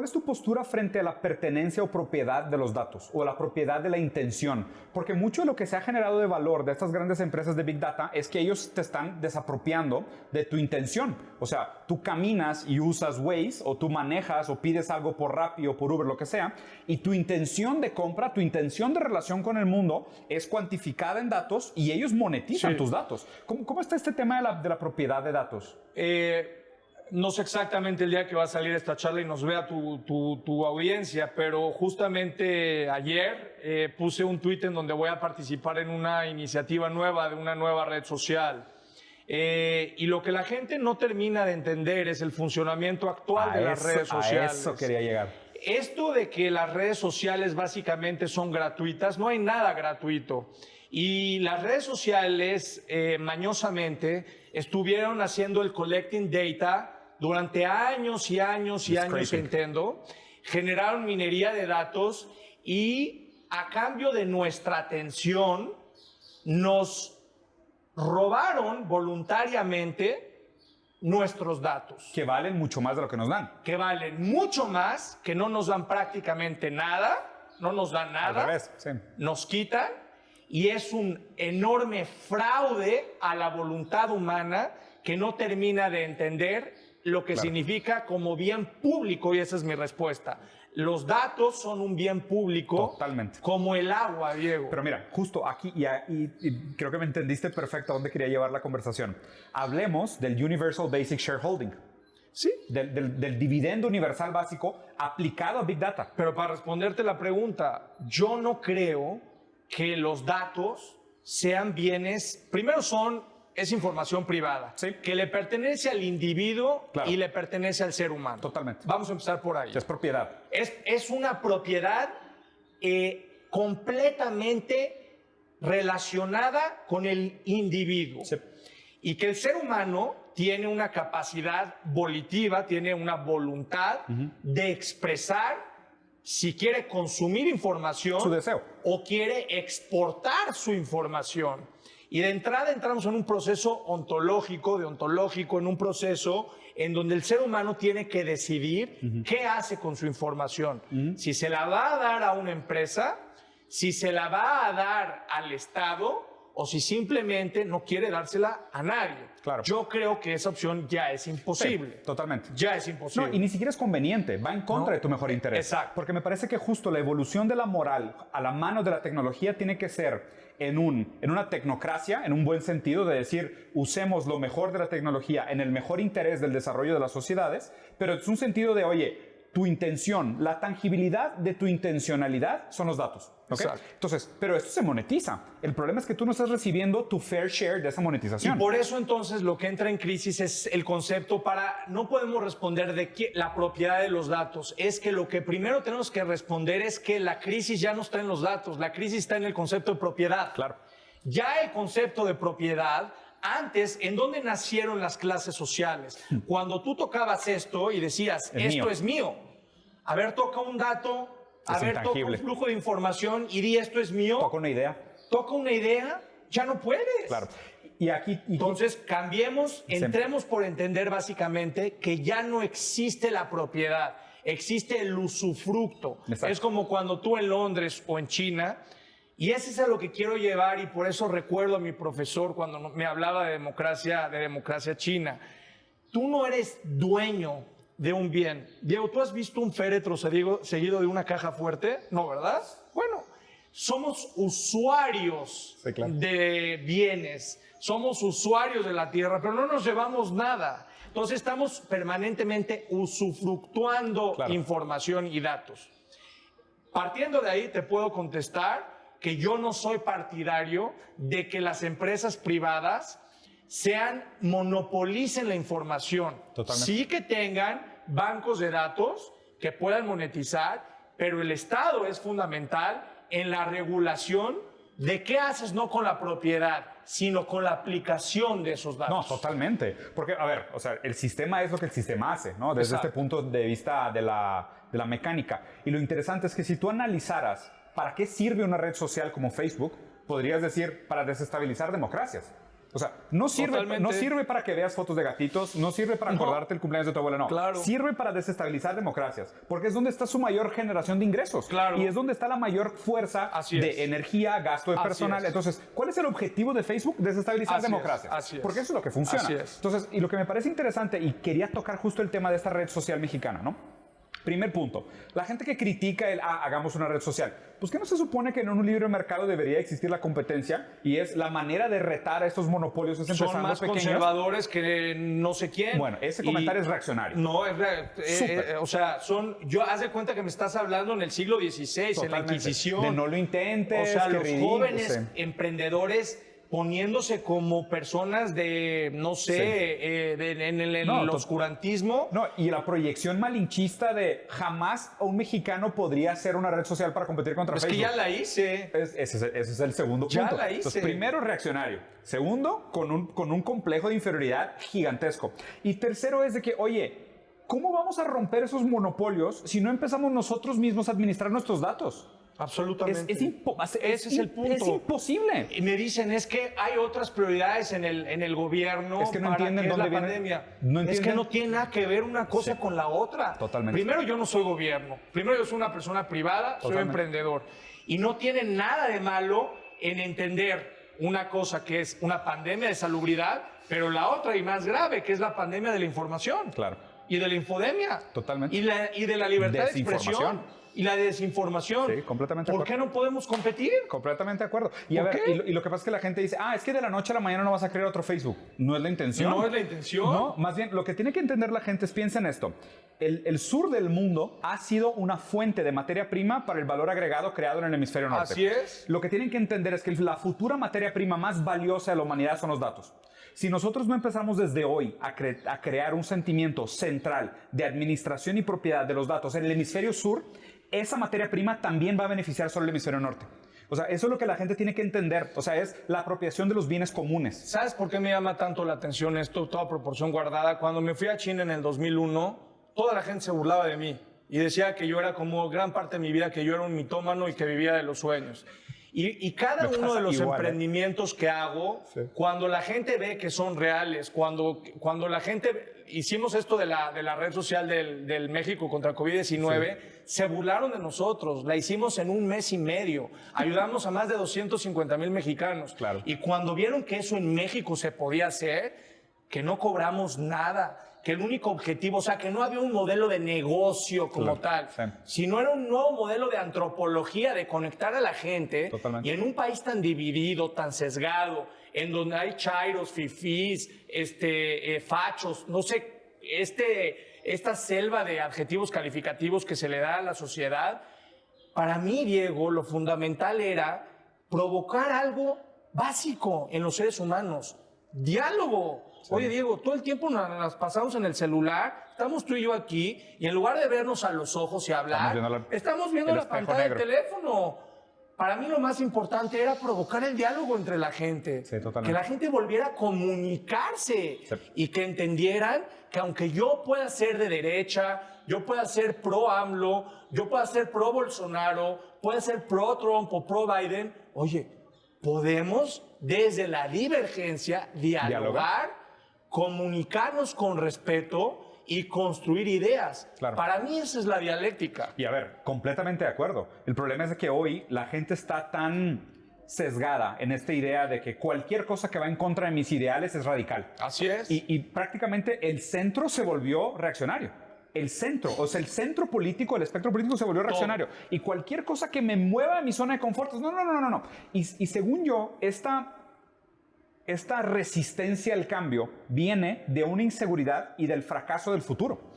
¿cuál es tu postura frente a la pertenencia o propiedad de los datos o la propiedad de la intención? Porque mucho de lo que se ha generado de valor de estas grandes empresas de Big Data es que ellos te están desapropiando de tu intención. O sea, tú caminas y usas Waze, o tú manejas o pides algo por Rappi o por Uber, lo que sea, y tu intención de compra, tu intención de relación con el mundo es cuantificada en datos y ellos monetizan tus datos. ¿Cómo está este tema de la propiedad de datos? No sé exactamente el día que va a salir esta charla y nos vea tu audiencia, pero justamente ayer puse un tuit en donde voy a participar en una iniciativa nueva de una nueva red social. Y lo que la gente no termina de entender es el funcionamiento actual de las redes sociales. A eso quería llegar. Esto de que las redes sociales básicamente son gratuitas, no hay nada gratuito. Y las redes sociales, mañosamente, estuvieron haciendo el collecting data durante años y años y años, entiendo. Generaron minería de datos y a cambio de nuestra atención nos robaron voluntariamente nuestros datos. Que valen mucho más de lo que nos dan. Que valen mucho más, que no nos dan prácticamente nada, no nos dan nada. Al revés, sí. Nos quitan y es un enorme fraude a la voluntad humana que no termina de entender lo que significa como bien público, y esa es mi respuesta. Los datos son un bien público. Totalmente. Como el agua, Diego. Pero mira, justo aquí, y creo que me entendiste perfecto a dónde quería llevar la conversación. Hablemos del Universal Basic Shareholding. Sí. Del dividendo universal básico aplicado a Big Data. Pero para responderte la pregunta, yo no creo que los datos sean bienes. Primero es información privada, que le pertenece al individuo y le pertenece al ser humano. Totalmente. Vamos a empezar por ahí. Es propiedad. Es una propiedad completamente relacionada con el individuo. Sí. Y que el ser humano tiene una capacidad volitiva, tiene una voluntad de expresar si quiere consumir información, su deseo, o quiere exportar su información. Y de entrada entramos en un proceso deontológico, en un proceso en donde el ser humano tiene que decidir qué hace con su información. Si se la va a dar a una empresa, si se la va a dar al Estado, o si simplemente no quiere dársela a nadie. Claro. Yo creo que esa opción ya es imposible. Sí, totalmente. Ya es imposible. No, y ni siquiera es conveniente, va en contra de tu mejor interés. Exacto. Porque me parece que justo la evolución de la moral a la mano de la tecnología tiene que ser en una tecnocracia, en un buen sentido de decir, usemos lo mejor de la tecnología en el mejor interés del desarrollo de las sociedades, pero es un sentido de, oye, tu intención, la tangibilidad de tu intencionalidad son los datos. ¿Okay? Exacto. Entonces, pero esto se monetiza. El problema es que tú no estás recibiendo tu fair share de esa monetización. Y por eso entonces lo que entra en crisis es el concepto no podemos responder de la propiedad de los datos. Es que lo que primero tenemos que responder es que la crisis ya no está en los datos, la crisis está en el concepto de propiedad. Claro. Ya el concepto de propiedad. Antes, ¿en dónde nacieron las clases sociales? Cuando tú tocabas esto y decías, esto es mío. A ver, toca un dato, toca un flujo de información y di, esto es mío. Toca una idea. Toca una idea, ya no puedes. Claro. Entonces, cambiemos, entremos por entender básicamente que ya no existe la propiedad, existe el usufructo. Exacto. Es como cuando tú en Londres o en China. Y ese es a lo que quiero llevar, y por eso recuerdo a mi profesor cuando me hablaba de democracia china. Tú no eres dueño de un bien. Diego, ¿tú has visto un féretro seguido de una caja fuerte? No, ¿verdad? Bueno, somos usuarios de bienes, somos usuarios de la tierra, pero no nos llevamos nada. Entonces estamos permanentemente usufructuando información y datos. Partiendo de ahí te puedo contestar que yo no soy partidario de que las empresas privadas monopolicen la información. Totalmente. Sí que tengan bancos de datos que puedan monetizar, pero el Estado es fundamental en la regulación de qué haces no con la propiedad, sino con la aplicación de esos datos. No, totalmente. Porque, a ver, o sea, el sistema es lo que el sistema hace, ¿no? Desde este punto de vista de la mecánica. Y lo interesante es que si tú analizaras ¿para qué sirve una red social como Facebook? Podrías decir, para desestabilizar democracias. O sea, no sirve para que veas fotos de gatitos, no sirve para acordarte el cumpleaños de tu abuela, no. Claro. Sirve para desestabilizar democracias, porque es donde está su mayor generación de ingresos. Claro. Y es donde está la mayor fuerza de energía, gasto de personal. Entonces, ¿cuál es el objetivo de Facebook? Desestabilizar democracias. Así es. Porque eso es lo que funciona. Así es. Entonces, y lo que me parece interesante, y quería tocar justo el tema de esta red social mexicana, ¿no? Primer punto, la gente que critica hagamos una red social, pues que no se supone que en un libre mercado debería existir la competencia y es la manera de retar a estos monopolios es empezando son más pequeños. Conservadores que no sé quién. Bueno, ese comentario es reaccionario. No, o sea, haz de cuenta que me estás hablando en el siglo XVI, en la Inquisición. De no lo intentes. O sea, los jóvenes emprendedores poniéndose como personas de, no sé, en el oscurantismo. No, y la proyección malinchista de jamás un mexicano podría hacer una red social para competir contra Facebook. Es que ya la hice. Ese es el segundo punto. Ya la hice. Entonces, primero, reaccionario. Segundo, con un complejo de inferioridad gigantesco. Y tercero es de que, oye, ¿cómo vamos a romper esos monopolios si no empezamos nosotros mismos a administrar nuestros datos? Absolutamente. Ese es el punto. Es imposible. Y me dicen, es que hay otras prioridades en el gobierno. Es que no entienden dónde viene la pandemia. Es que no tiene nada que ver una cosa con la otra. Totalmente. Primero, yo no soy gobierno. Primero, yo soy una persona privada, soy emprendedor. Y no tiene nada de malo en entender una cosa que es una pandemia de salubridad, pero la otra y más grave, que es la pandemia de la información. Claro. Y de la infodemia. Totalmente. Y de la libertad de expresión. Y la desinformación. Sí, completamente de acuerdo. ¿Por qué no podemos competir? Completamente de acuerdo. Y a ver, y lo que pasa es que la gente dice, es que de la noche a la mañana no vas a crear otro Facebook. No es la intención. No es la intención. No, más bien, lo que tiene que entender la gente es, piensa en esto. El sur del mundo ha sido una fuente de materia prima para el valor agregado creado en el hemisferio norte. Así es. Lo que tienen que entender es que la futura materia prima más valiosa de la humanidad son los datos. Si nosotros no empezamos desde hoy a crear un sentimiento central de administración y propiedad de los datos en el hemisferio sur, esa materia prima también va a beneficiar solo el hemisferio norte. O sea, eso es lo que la gente tiene que entender. O sea, es la apropiación de los bienes comunes. ¿Sabes por qué me llama tanto la atención esto, toda proporción guardada? Cuando me fui a China en el 2001, toda la gente se burlaba de mí y decía que yo era como gran parte de mi vida, que yo era un mitómano y que vivía de los sueños. Y cada uno de los emprendimientos que hago, cuando la gente ve que son reales, cuando la gente... Hicimos esto de la red social del México contra COVID-19, se burlaron de nosotros, la hicimos en 1 mes y medio, ayudamos a más de 250,000 mexicanos. Claro. Y cuando vieron que eso en México se podía hacer, que no cobramos nada, que el único objetivo, o sea, que no había un modelo de negocio como tal, sino era un nuevo modelo de antropología, de conectar a la gente. Totalmente. Y en un país tan dividido, tan sesgado, en donde hay chairos, fifís, fachos, no sé, esta selva de adjetivos calificativos que se le da a la sociedad, para mí, Diego, lo fundamental era provocar algo básico en los seres humanos, diálogo. Oye, Diego, todo el tiempo nos pasamos en el celular, estamos tú y yo aquí, y en lugar de vernos a los ojos y hablar, estamos viendo la pantalla del teléfono. Para mí lo más importante era provocar el diálogo entre la gente. Sí, totalmente. Que la gente volviera a comunicarse y que entendieran que aunque yo pueda ser de derecha, yo pueda ser pro AMLO, yo pueda ser pro Bolsonaro, pueda ser pro Trump o pro Biden, oye, podemos desde la divergencia dialogar, comunicarnos con respeto y construir ideas. Claro. Para mí esa es la dialéctica. Y a ver, completamente de acuerdo. El problema es que hoy la gente está tan sesgada en esta idea de que cualquier cosa que va en contra de mis ideales es radical. Así es. Y prácticamente el centro se volvió reaccionario. El centro, o sea, el centro político, el espectro político se volvió reaccionario. Y cualquier cosa que me mueva de mi zona de confort, no. Y según yo, esta resistencia al cambio viene de una inseguridad y del fracaso del futuro.